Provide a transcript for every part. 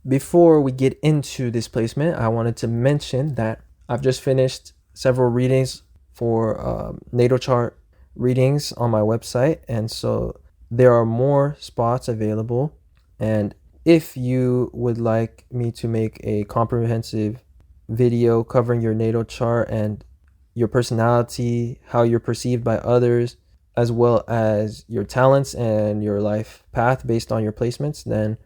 Before we get into this placement, I wanted to mention that I've just finished several readings for natal chart readings on my website, and so there are more spots available. And if you would like me to make a comprehensive video covering your natal chart and your personality, how you're perceived by others, as well as your talents and your life path based on your placements, then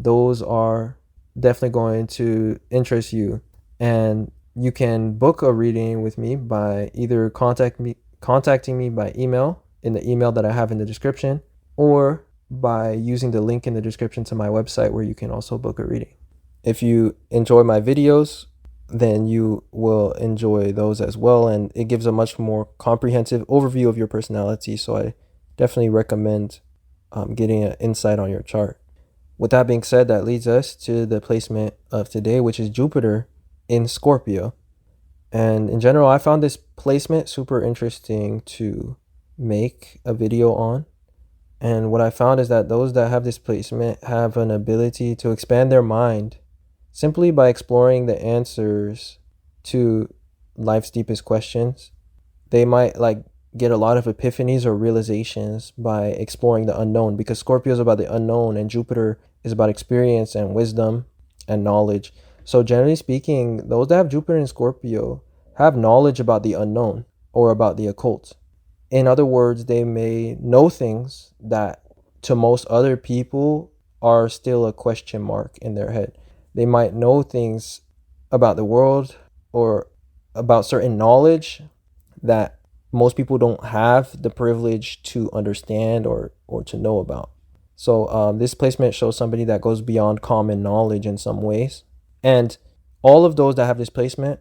those are definitely going to interest you. And you can book a reading with me by either contacting me by email in the email that I have in the description, or by using the link in the description to my website where you can also book a reading. If you enjoy my videos, then you will enjoy those as well, and it gives a much more comprehensive overview of your personality. So I definitely recommend getting an insight on your chart. With that being said, that leads us to the placement of today, which is Jupiter in Scorpio. And in general, I found this placement super interesting to make a video on. And what I found is that those that have this placement have an ability to expand their mind simply by exploring the answers to life's deepest questions. They might get a lot of epiphanies or realizations by exploring the unknown, because Scorpio is about the unknown and Jupiter is about experience and wisdom and knowledge. So generally speaking, those that have Jupiter in Scorpio have knowledge about the unknown or about the occult. In other words, they may know things that to most other people are still a question mark in their head. They might know things about the world or about certain knowledge that most people don't have the privilege to understand or to know about. So this placement shows somebody that goes beyond common knowledge in some ways. And all of those that have this placement,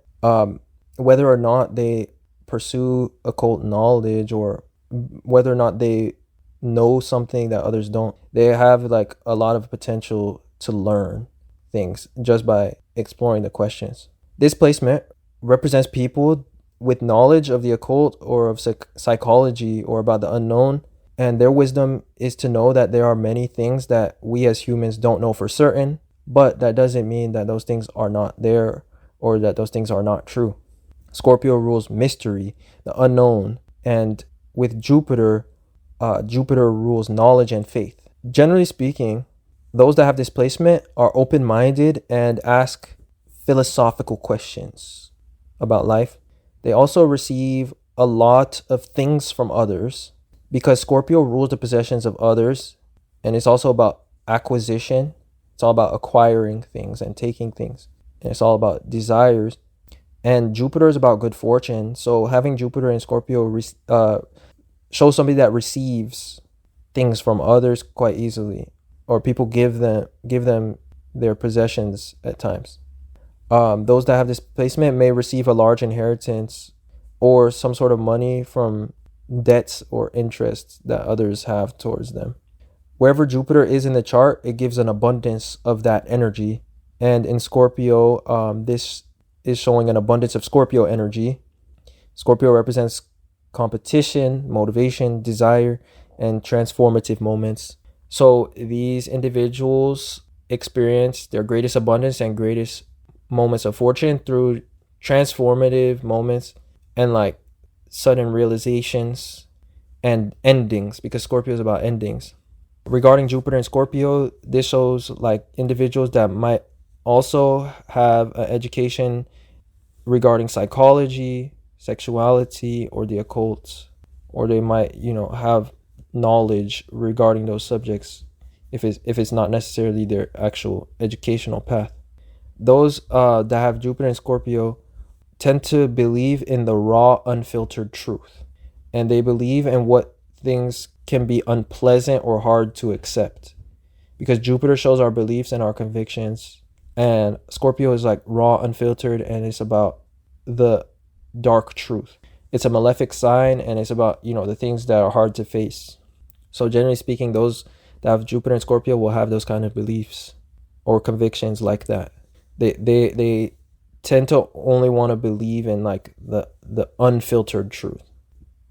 whether or not they pursue occult knowledge or whether or not they know something that others don't, they have a lot of potential to learn things just by exploring the questions. This placement represents people with knowledge of the occult or of psychology or about the unknown, and their wisdom is to know that there are many things that we as humans don't know for certain, but that doesn't mean that those things are not there or that those things are not true. Scorpio rules mystery, the unknown, and with Jupiter, Jupiter rules knowledge and faith. Generally speaking, those that have this placement are open-minded and ask philosophical questions about life. They also receive a lot of things from others because Scorpio rules the possessions of others, and it's also about acquisition. It's all about acquiring things and taking things, and it's all about desires. And Jupiter is about good fortune. So having Jupiter in Scorpio shows somebody that receives things from others quite easily, or people give them their possessions at times. Those that have this placement may receive a large inheritance or some sort of money from debts or interests that others have towards them. Wherever Jupiter is in the chart, it gives an abundance of that energy. And in Scorpio, this is showing an abundance of Scorpio energy. Scorpio represents competition, motivation, desire, and transformative moments. So these individuals experience their greatest abundance and greatest moments of fortune through transformative moments and sudden realizations and endings, because Scorpio is about endings. Regarding Jupiter and Scorpio, this shows individuals that might also have an education regarding psychology, sexuality, or the occult, or they might have knowledge regarding those subjects if it's not necessarily their actual educational path. Those that have Jupiter and Scorpio tend to believe in the raw, unfiltered truth, and they believe in what things can be unpleasant or hard to accept, because Jupiter shows our beliefs and our convictions, and Scorpio is raw, unfiltered, and it's about the dark truth. It's a malefic sign, and it's about the things that are hard to face. So generally speaking, those that have Jupiter and Scorpio will have those kind of beliefs or convictions like that. They tend to only want to believe in the unfiltered truth.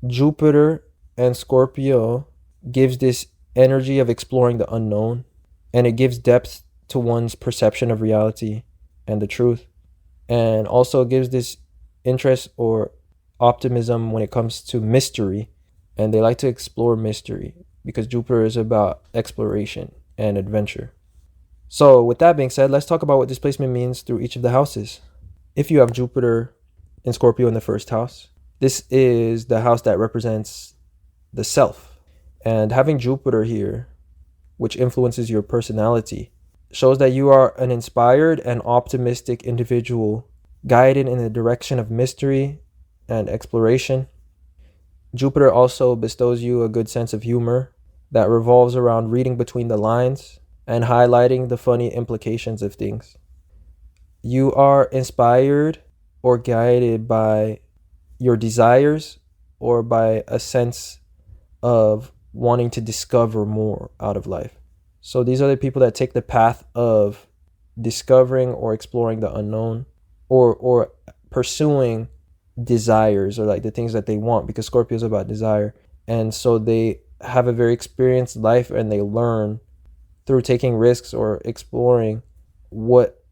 Jupiter and Scorpio gives this energy of exploring the unknown, and it gives depth to one's perception of reality and the truth, and also gives this interest or optimism when it comes to mystery, and they like to explore mystery because Jupiter is about exploration and adventure. So with that being said, let's talk about what displacement means through each of the houses. If you have Jupiter in Scorpio in the first house, this is the house that represents the self. And having Jupiter here, which influences your personality, shows that you are an inspired and optimistic individual, guided in the direction of mystery and exploration. Jupiter also bestows you a good sense of humor that revolves around reading between the lines and highlighting the funny implications of things. You are inspired or guided by your desires or by a sense of wanting to discover more out of life. So these are the people that take the path of discovering or exploring the unknown, or pursuing desires, or like the things that they want, because Scorpio is about desire. And so they have a very experienced life, and they learn through taking risks or exploring what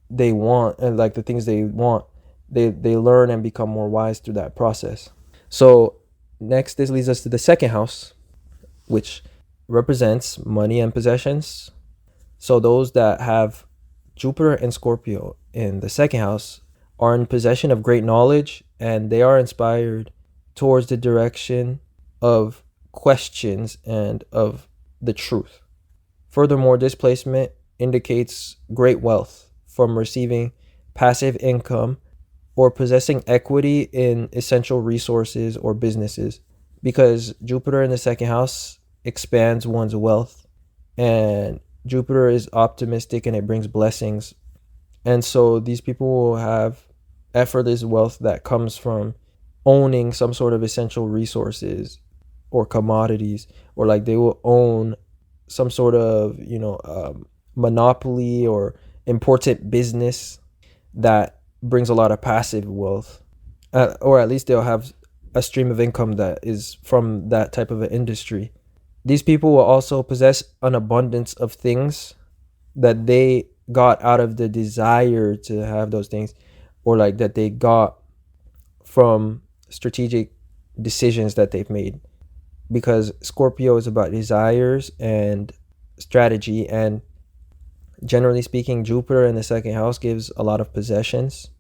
they want, and like the things they want, they learn and become more wise through that process. So next, this leads us to the second house, which represents money and possessions. So those that have Jupiter and Scorpio in the second house are in possession of great knowledge, and they are inspired towards the direction of questions and of the truth. Furthermore, this placement indicates great wealth from receiving passive income or possessing equity in essential resources or businesses, because Jupiter in the second house expands one's wealth, and Jupiter is optimistic and it brings blessings. And so these people will have effortless wealth that comes from owning some sort of essential resources or commodities, or like they will own some sort of, monopoly or important business that brings a lot of passive wealth, or at least they'll have a stream of income that is from that type of an industry. These people will also possess an abundance of things that they got out of the desire to have those things, or like that they got from strategic decisions that they've made, because Scorpio is about desires and strategy. And generally speaking, Jupiter in the second house gives a lot of possessions.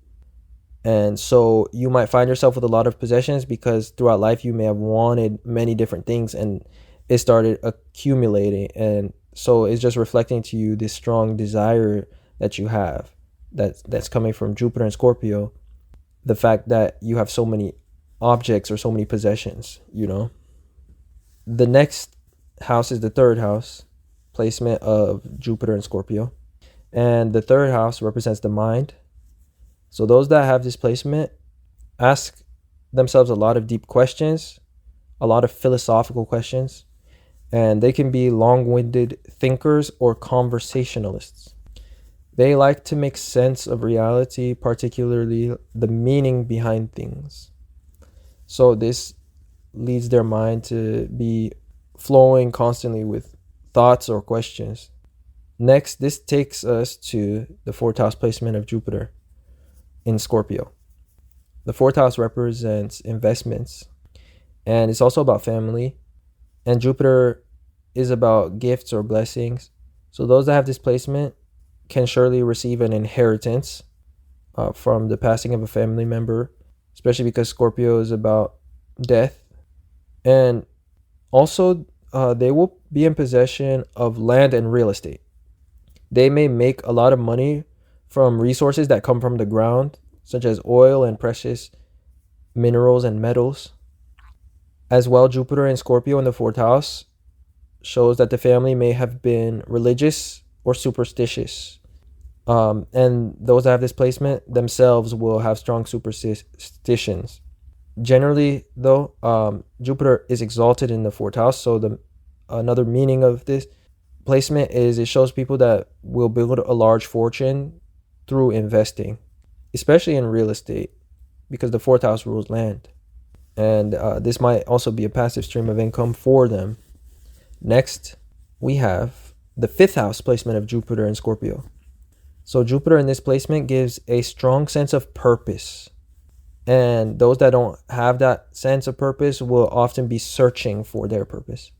And so you might find yourself with a lot of possessions because throughout life you may have wanted many different things, and it started accumulating. And so it's just reflecting to you this strong desire that you have, that's coming from Jupiter and Scorpio, the fact that you have so many objects or so many possessions. The next house is the third house placement of Jupiter and Scorpio, and the third house represents the mind. So those that have this placement ask themselves a lot of deep questions, a lot of philosophical questions, and they can be long-winded thinkers or conversationalists. They like to make sense of reality, particularly the meaning behind things. So this leads their mind to be flowing constantly with thoughts or questions. Next, this takes us to the fourth house placement of Jupiter in Scorpio. The fourth house represents investments, and it's also about family. And Jupiter is about gifts or blessings. So those that have this placement can surely receive an inheritance from the passing of a family member, especially because Scorpio is about death. And also, they will be in possession of land and real estate. They may make a lot of money from resources that come from the ground, such as oil and precious minerals and metals. As well, Jupiter and Scorpio in the fourth house shows that the family may have been religious or superstitious. And those that have this placement themselves will have strong superstitions. Generally, though, Jupiter is exalted in the fourth house. So another meaning of this placement is it shows people that will build a large fortune through investing, especially in real estate, because the fourth house rules land. And this might also be a passive stream of income for them. Next, we have the 5th house placement of Jupiter in Scorpio. So Jupiter in this placement gives a strong sense of purpose. And those that don't have that sense of purpose will often be searching for their purpose,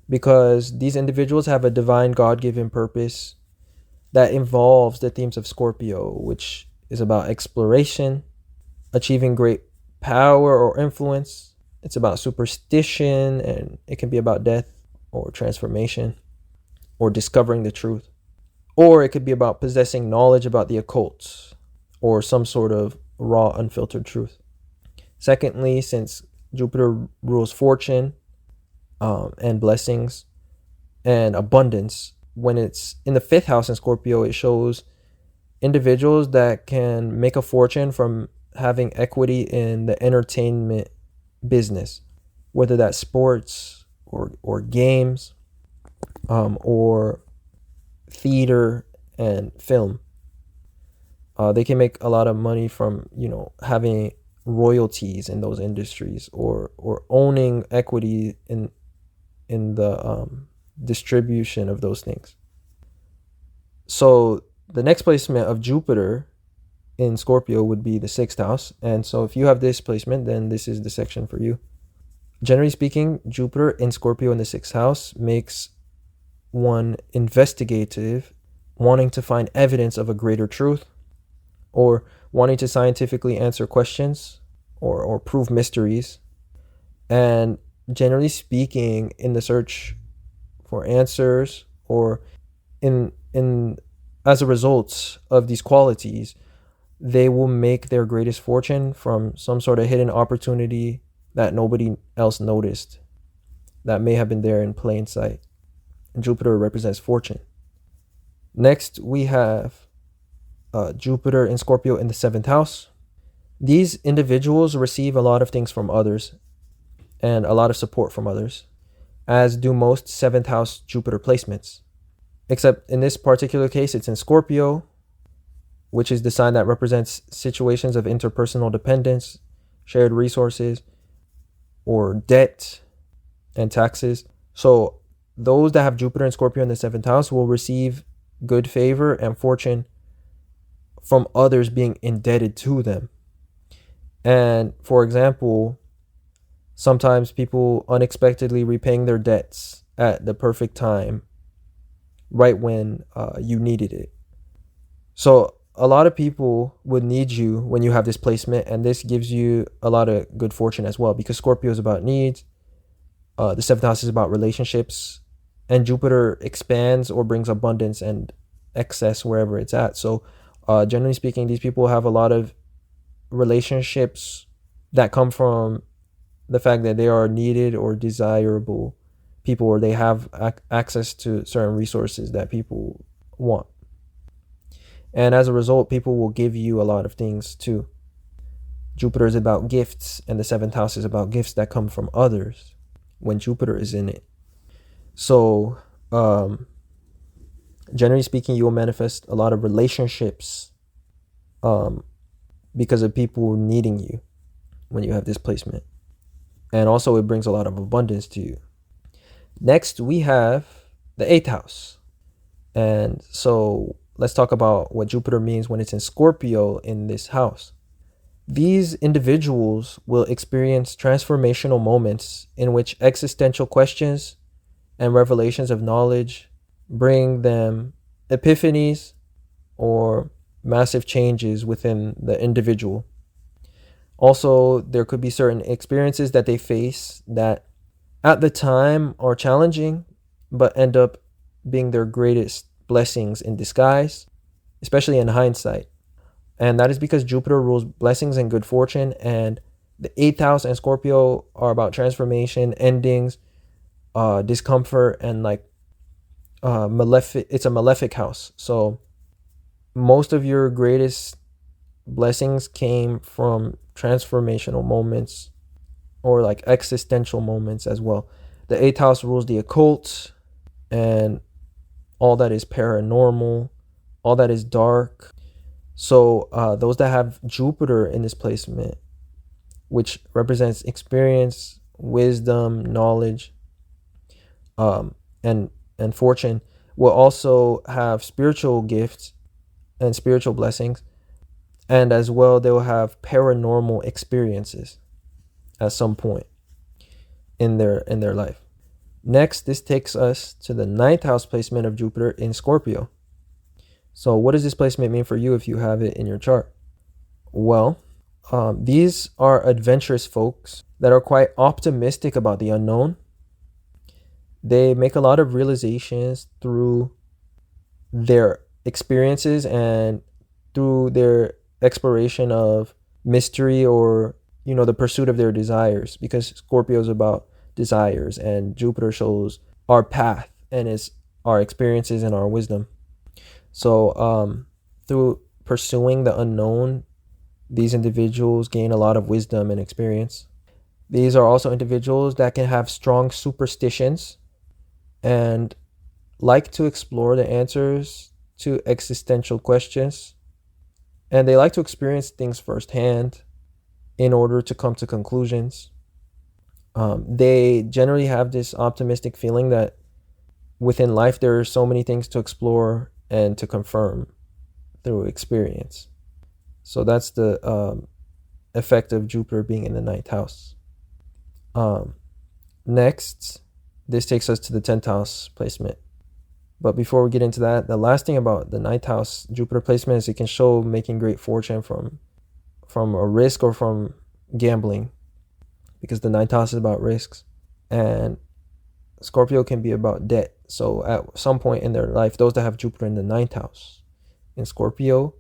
because these individuals have a divine God-given purpose that involves the themes of Scorpio, which is about exploration, achieving great power or influence. It's about superstition, and it can be about death or transformation or discovering the truth. Or it could be about possessing knowledge about the occult or some sort of raw, unfiltered truth. Secondly, since Jupiter rules fortune and blessings and abundance, when it's in the 5th house in Scorpio, it shows individuals that can make a fortune from having equity in the entertainment business, whether that's sports or games or theater and film. They can make a lot of money from, having royalties in those industries or owning equity in the distribution of those things. So the next placement of Jupiter in Scorpio would be the 6th house. And so if you have this placement, then this is the section for you. Generally speaking, Jupiter in Scorpio in the 6th house makes one investigative, wanting to find evidence of a greater truth, or wanting to scientifically answer questions or prove mysteries. And generally speaking, in the search for answers, or in as a result of these qualities, they will make their greatest fortune from some sort of hidden opportunity that nobody else noticed, that may have been there in plain sight. And Jupiter represents fortune. Next, we have Jupiter in Scorpio in the 7th house. These individuals receive a lot of things from others and a lot of support from others, as do most 7th house Jupiter placements. Except in this particular case, it's in Scorpio, which is the sign that represents situations of interpersonal dependence, shared resources, or debt and taxes. So those that have Jupiter and Scorpio in the 7th house will receive good favor and fortune from others being indebted to them. And for example, sometimes people unexpectedly repaying their debts at the perfect time, right when you needed it. So a lot of people would need you when you have this placement, and this gives you a lot of good fortune as well, because Scorpio is about needs. The 7th house is about relationships, and Jupiter expands or brings abundance and excess wherever it's at. So generally speaking, these people have a lot of relationships that come from the fact that they are needed or desirable people, or they have access to certain resources that people want. And as a result, people will give you a lot of things too. Jupiter is about gifts, and the 7th house is about gifts that come from others when Jupiter is in it. So generally speaking, you will manifest a lot of relationships because of people needing you when you have this placement. And also it brings a lot of abundance to you. Next, we have the 8th house. And so let's talk about what Jupiter means when it's in Scorpio in this house. These individuals will experience transformational moments in which existential questions and revelations of knowledge bring them epiphanies or massive changes within the individual. Also, there could be certain experiences that they face that at the time are challenging, but end up being their greatest blessings in disguise, especially in hindsight. And that is because Jupiter rules blessings and good fortune, and the 8th house and Scorpio are about transformation, endings, discomfort, and malefic. It's a malefic house. So most of your greatest blessings came from transformational moments or existential moments as well. The 8th house rules the occult and all that is paranormal, all that is dark. So those that have Jupiter in this placement, which represents experience, wisdom, knowledge, and fortune, will also have spiritual gifts and spiritual blessings, and as well they will have paranormal experiences at some point in their life. Next, this takes us to the ninth house placement of Jupiter in Scorpio. So what does this placement mean for you if you have it in your chart? Well, these are adventurous folks that are quite optimistic about the unknown. They make a lot of realizations through their experiences and through their exploration of mystery, or the pursuit of their desires, because Scorpio is about desires and Jupiter shows our path and is our experiences and our wisdom. So through pursuing the unknown, these individuals gain a lot of wisdom and experience. These are also individuals that can have strong superstitions and like to explore the answers to existential questions. And they like to experience things firsthand in order to come to conclusions. They generally have this optimistic feeling that within life there are so many things to explore and to confirm through experience. So that's the effect of Jupiter being in the ninth house. Next, this takes us to the 10th house placement. But before we get into that, the last thing about the ninth house Jupiter placement is it can show making great fortune from a risk or from gambling, because the ninth house is about risks, and Scorpio can be about debt. So at some point in their life, those that have Jupiter in the ninth house in Scorpio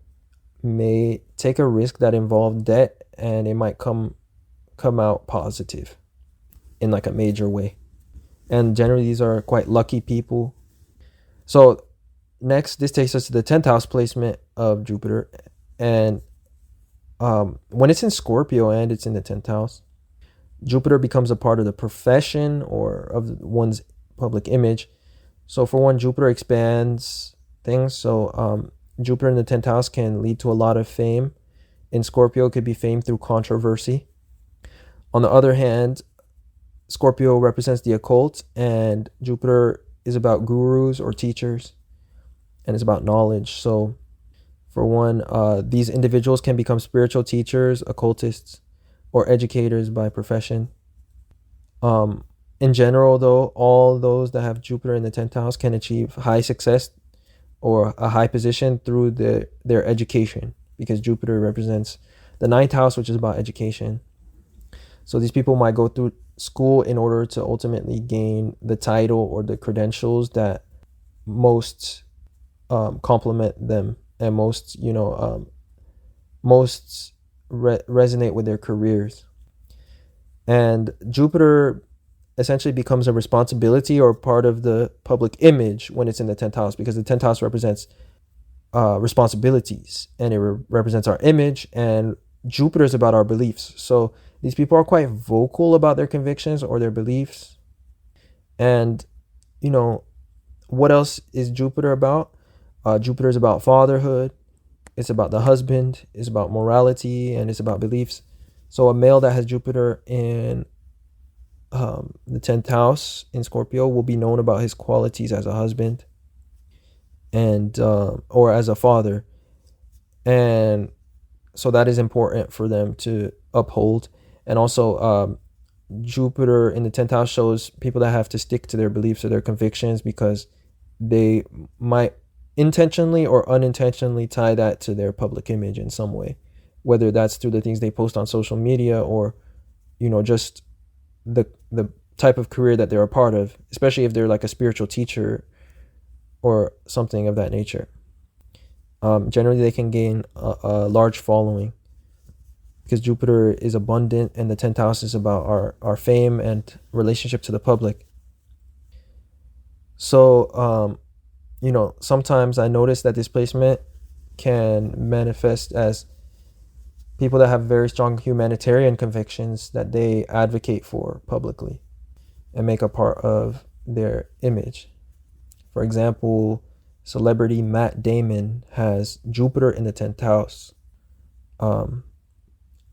may take a risk that involves debt, and it might come out positive in like a major way. And generally these are quite lucky people. So next, this takes us to the 10th house placement of Jupiter. And when it's in Scorpio and it's in the 10th house, Jupiter becomes a part of the profession or of one's public image. So for one, Jupiter expands things. So Jupiter in the 10th house can lead to a lot of fame. In Scorpio, it could be fame through controversy. On the other hand, Scorpio represents the occult, and Jupiter is about gurus or teachers, and it's about knowledge. So for one, these individuals can become spiritual teachers, occultists, or educators by profession. In general, though, all those that have Jupiter in the 10th house can achieve high success or a high position through their education, because Jupiter represents the 9th house, which is about education. So these people might go through school in order to ultimately gain the title or the credentials that most complement them and most resonate with their careers. And Jupiter essentially becomes a responsibility or part of the public image when it's in the 10th house, because the 10th house represents responsibilities, and it represents our image, and Jupiter is about our beliefs. So these people are quite vocal about their convictions or their beliefs. And what else is Jupiter about? Jupiter is about fatherhood, it's about the husband, it's about morality, and it's about beliefs. So a male that has Jupiter in the 10th house in Scorpio will be known about his qualities as a husband and or as a father. And so that is important for them to uphold. And also Jupiter in the 10th house shows people that have to stick to their beliefs or their convictions, because they might intentionally or unintentionally tie that to their public image in some way, whether that's through the things they post on social media or just the type of career that they're a part of, especially if they're like a spiritual teacher or something of that nature. Generally they can gain a large following, because Jupiter is abundant and the 10th house is about our fame and relationship to the public. So sometimes I notice that this placement can manifest as people that have very strong humanitarian convictions that they advocate for publicly and make a part of their image. For example, celebrity Matt Damon has Jupiter in the 10th house,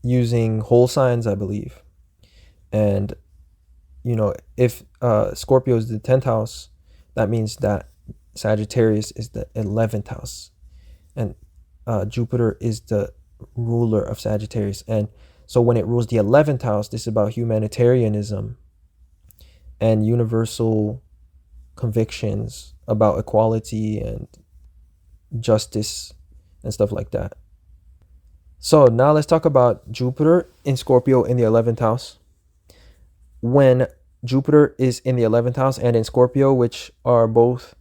using whole signs, I believe. And if Scorpio is the 10th house, that means that Sagittarius is the 11th house, and Jupiter is the ruler of Sagittarius. And so when it rules the 11th house, this is about humanitarianism and universal convictions about equality and justice and stuff like that. So now let's talk about Jupiter in Scorpio in the 11th house. When Jupiter is in the 11th house and in Scorpio, which are both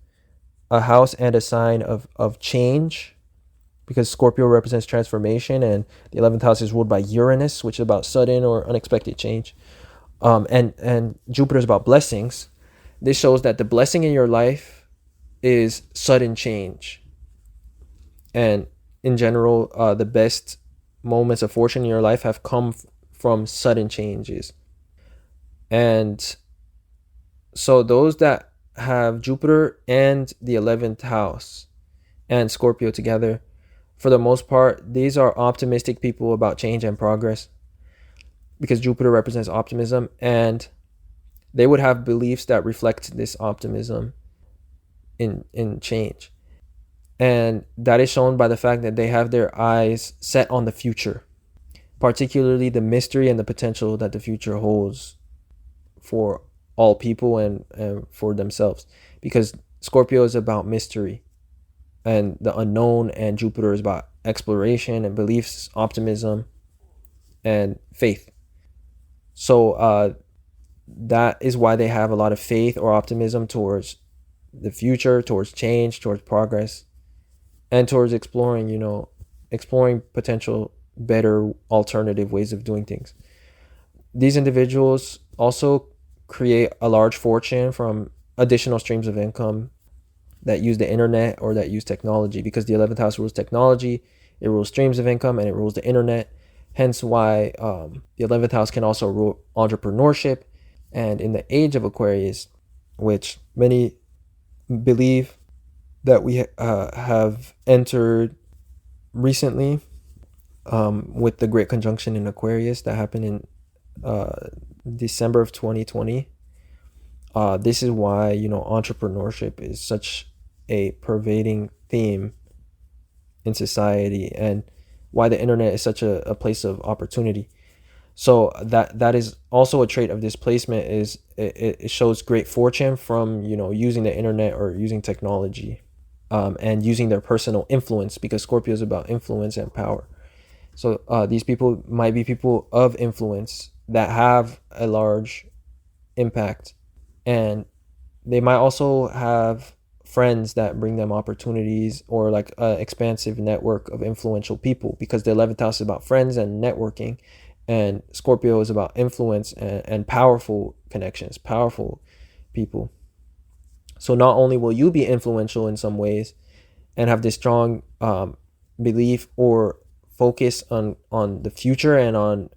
a house and a sign of change, because Scorpio represents transformation and the 11th house is ruled by Uranus, which is about sudden or unexpected change. And Jupiter is about blessings. This shows that the blessing in your life is sudden change. And in general, the best moments of fortune in your life have come from sudden changes. And so those that have Jupiter and the 11th house and Scorpio together, for the most part, these are optimistic people about change and progress, because Jupiter represents optimism, and they would have beliefs that reflect this optimism in change. And that is shown by the fact that they have their eyes set on the future, particularly the mystery and the potential that the future holds for all people and for themselves, because Scorpio is about mystery and the unknown, and Jupiter is about exploration and beliefs, optimism, and faith. So that is why they have a lot of faith or optimism towards the future, towards change, towards progress, and towards exploring potential better alternative ways of doing things. These individuals also create a large fortune from additional streams of income that use the internet or that use technology, because the 11th house rules technology, it rules streams of income, and it rules the internet. Hence why the 11th house can also rule entrepreneurship. And in the age of Aquarius, which many believe that we have entered recently, with the Great Conjunction in Aquarius that happened in December of 2020. This is why entrepreneurship is such a pervading theme in society, and why the internet is such a place of opportunity. So that is also a trait of this placement, is it shows great fortune from using the internet or using technology, and using their personal influence, because Scorpio is about influence and power. So these people might be people of influence that have a large impact, and they might also have friends that bring them opportunities, or like an expansive network of influential people, because the 11th house is about friends and networking, and Scorpio is about influence and powerful connections, powerful people. So not only will you be influential in some ways and have this strong belief or focus on the future and on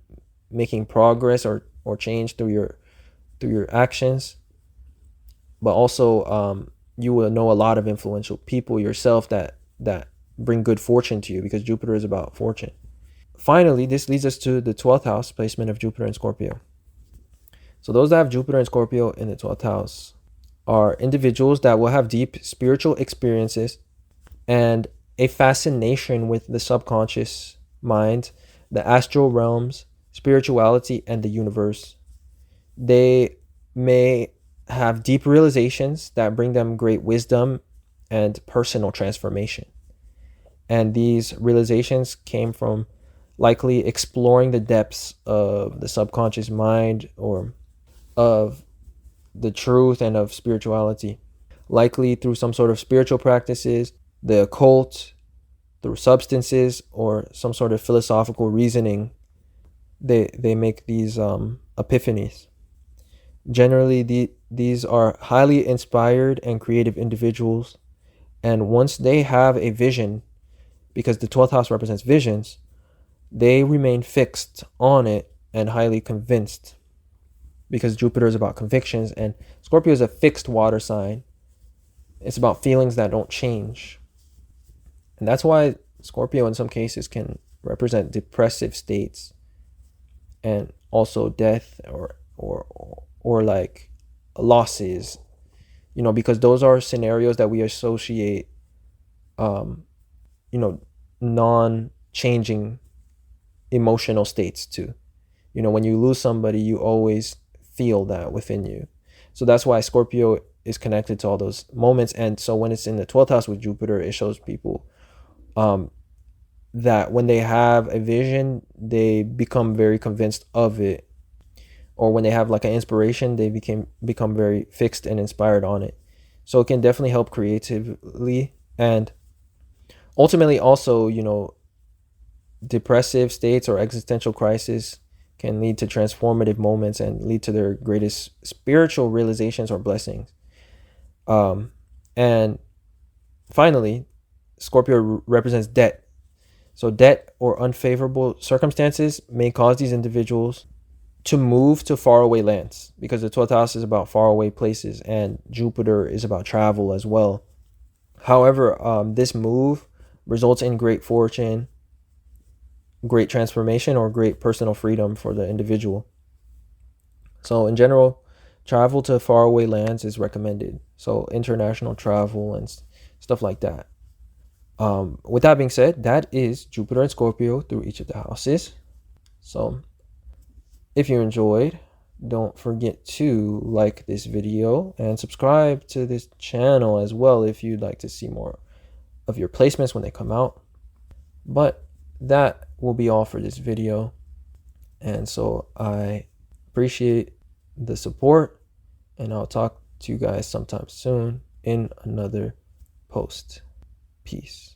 making progress or change through your actions, but also you will know a lot of influential people yourself that bring good fortune to you, because Jupiter is about fortune. Finally, this leads us to the 12th house placement of Jupiter and Scorpio. So those that have Jupiter and Scorpio in the 12th house are individuals that will have deep spiritual experiences and a fascination with the subconscious mind, the astral realms, spirituality, and the universe. They may have deep realizations that bring them great wisdom and personal transformation. And these realizations came from likely exploring the depths of the subconscious mind, or of the truth and of spirituality, likely through some sort of spiritual practices, the occult, through substances, or some sort of philosophical reasoning. They make these epiphanies. Generally, these are highly inspired and creative individuals, and once they have a vision, because the 12th house represents visions, they remain fixed on it and highly convinced, because Jupiter is about convictions and Scorpio is a fixed water sign. It's about feelings that don't change. And that's why Scorpio in some cases can represent depressive states, and also death or like losses because those are scenarios that we associate, um, non-changing emotional states to. When you lose somebody, you always feel that within you. So that's why Scorpio is connected to all those moments. And so when it's in the 12th house with Jupiter, it shows people that when they have a vision, they become very convinced of it. Or when they have like an inspiration, they become very fixed and inspired on it. So it can definitely help creatively. And ultimately also, depressive states or existential crisis can lead to transformative moments and lead to their greatest spiritual realizations or blessings. And finally, Scorpio represents debt. So debt or unfavorable circumstances may cause these individuals to move to faraway lands, because the 12th house is about faraway places and Jupiter is about travel as well. However, this move results in great fortune, great transformation, or great personal freedom for the individual. So in general, travel to faraway lands is recommended. So international travel and stuff like that. With that being said, that is Jupiter and Scorpio through each of the houses. So if you enjoyed, don't forget to like this video and subscribe to this channel as well if you'd like to see more of your placements when they come out. But that will be all for this video. And so I appreciate the support, and I'll talk to you guys sometime soon in another post. Peace.